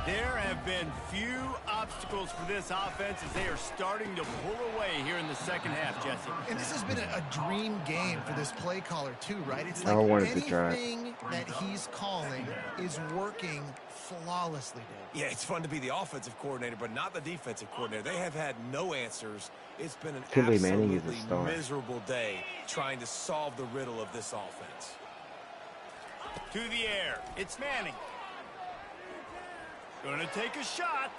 There have been few obstacles for this offense as they are starting to pull away here in the second half, Jesse. And this has been a dream game for this play caller too, right? It's like anything that he's calling is working flawlessly, Dave. Yeah, it's fun to be the offensive coordinator, but not the defensive coordinator. They have had no answers. It's been an absolutely miserable day trying to solve the riddle of this offense. To the air, it's Manning. Going to take a shot.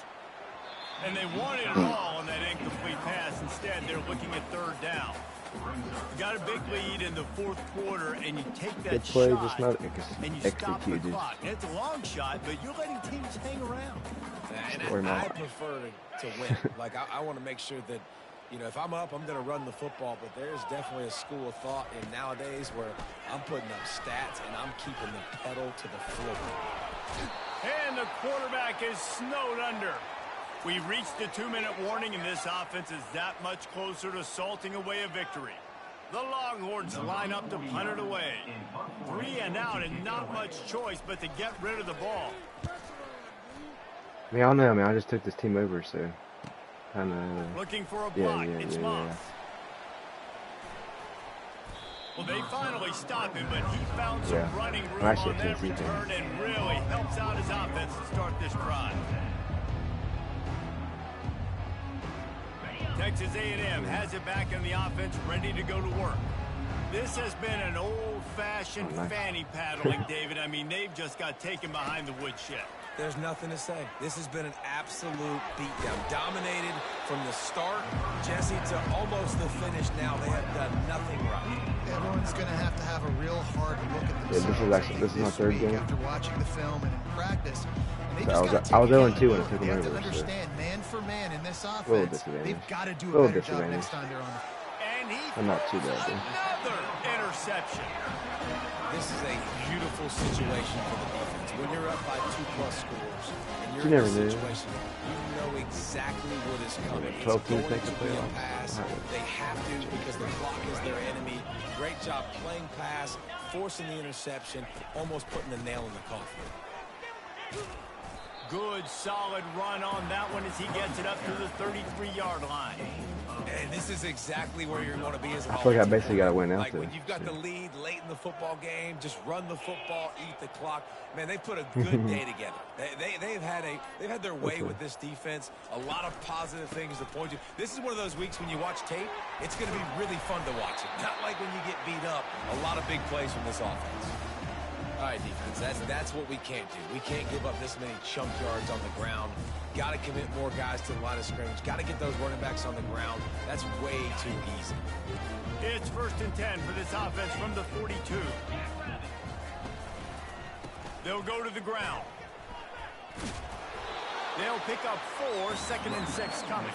And they wanted it all on that incomplete pass. Instead, they're looking at third down. You got a big lead in the fourth quarter, and you take that play, shot, just not and you stop the clock. And it's a long shot, but you're letting teams hang around. And I prefer to win. Like, I want to make sure that, you know, if I'm up, I'm going to run the football, but there's definitely a school of thought in nowadays where I'm putting up stats and I'm keeping the pedal to the floor. And the quarterback is snowed under. We reached the 2-minute warning, and this offense is that much closer to salting away a victory. The Longhorns line up to punt it away. 3 and out, and not much choice but to get rid of the ball. I mean, I don't know. I mean, I just took this team over, so kind of. Looking for a block. It's Moss. Well, they finally stop him, but he found some running room on that return and really helps out his offense to start this drive. Texas A&M has it back in the offense, ready to go to work. This has been an old-fashioned fanny paddling, David. I mean, they've just got taken behind the woodshed. There's nothing to say. This has been an absolute beatdown. Dominated from the start, Jesse, to almost the finish now. They have done nothing right. Everyone's going to have a real hard look at Yeah, this is my third game. after watching the film and in practice. And they So just I was gotta 0-2 take when it I took They them have to over, so understand, man for man in this little offense, disadvantage. they've got to do a Little better job disadvantage. next time they're on the And he I'm not too bad, though. another interception. This is a beautiful situation for the defense. When you're up by 2+ scores, and you're You in never this knew. situation, you know exactly what is coming. 12 It's teams going make the to be a playoffs. pass. Wow. They have to because the clock is their enemy. Great job playing pass, forcing the interception, almost putting the nail in the coffin. Good, solid run on that one as he gets it up to the 33-yard line. And this is exactly where you're going to be as an I feel like I offensive basically got to win now, Like too. when you've got the lead late in the football game, just run the football, eat the clock. Man, they put a good day together. They've had their way with this defense. A lot of positive things to point to. This is one of those weeks when you watch tape, it's going to be really fun to watch it. Not like when you get beat up. A lot of big plays from this offense. All right, defense, that's what we can't do. We can't give up this many chunk yards on the ground. Got to commit more guys to the line of scrimmage. Got to get those running backs on the ground. That's way too easy. It's 1st and 10 for this offense from the 42. They'll go to the ground. They'll pick up 4, 2nd and 6 coming.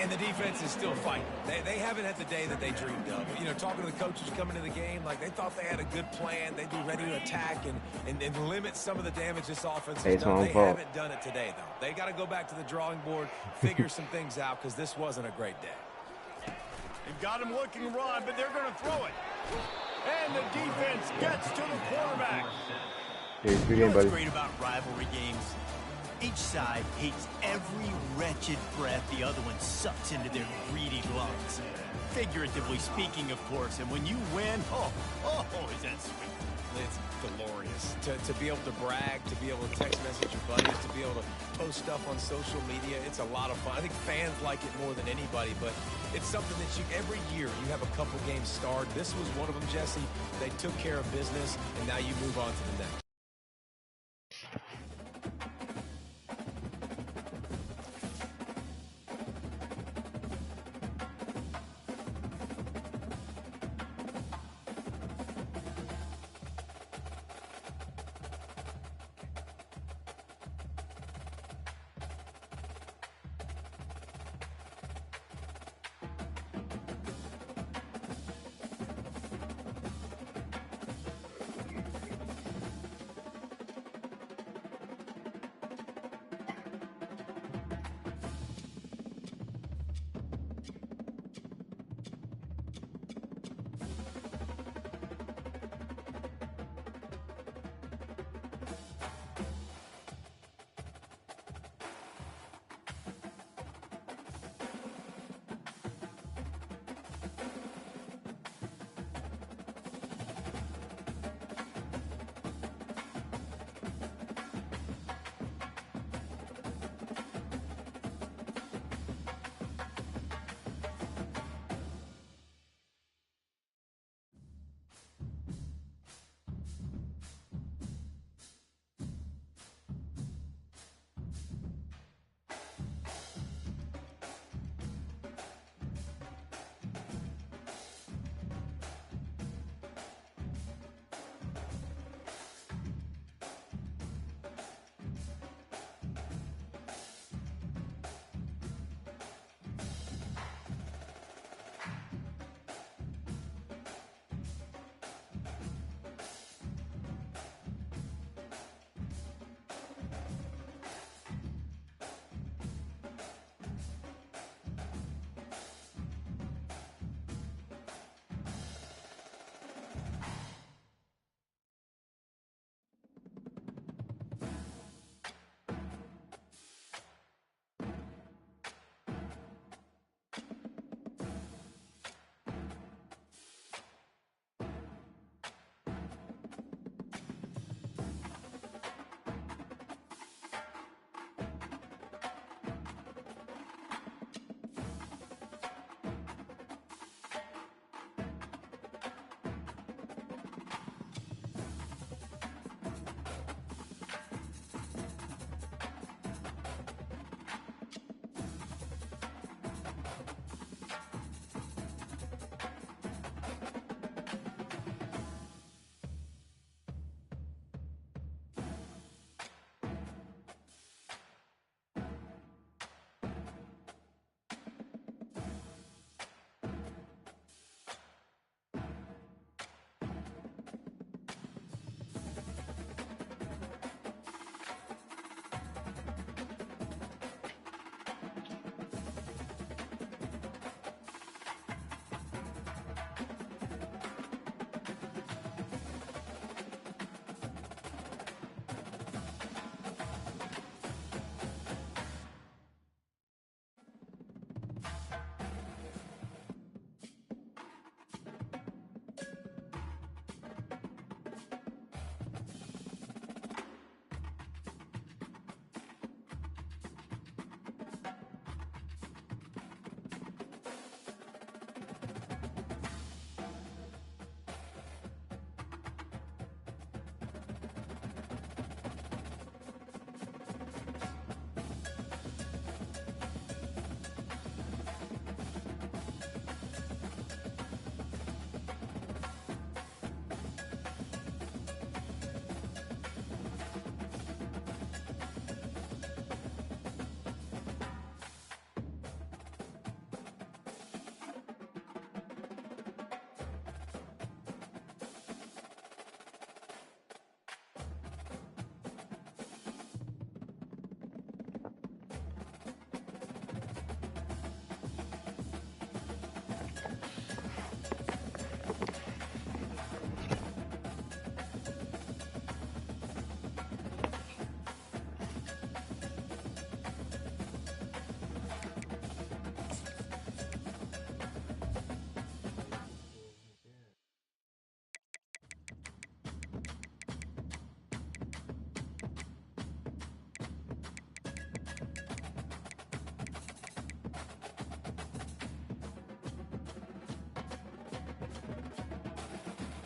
And the defense is still fighting. They haven't had the day that they dreamed of. You know, talking to the coaches coming into the game, like they thought they had a good plan. They'd be ready to attack and limit some of the damage this offense has done. They haven't done it today, though. They got to go back to the drawing board, figure some things out, because this wasn't a great day. They've got him looking run, but they're going to throw it. And the defense gets to the quarterback. Here's You know what's buddy. great about rivalry games? Each side hates every wretched breath the other one sucks into their greedy lungs. Figuratively speaking, of course, and when you win, oh, is that sweet. It's glorious to be able to brag, to be able to text message your buddies, to be able to post stuff on social media. It's a lot of fun. I think fans like it more than anybody, but it's something that every year you have a couple games starred. This was one of them, Jesse. They took care of business, and now you move on to the next.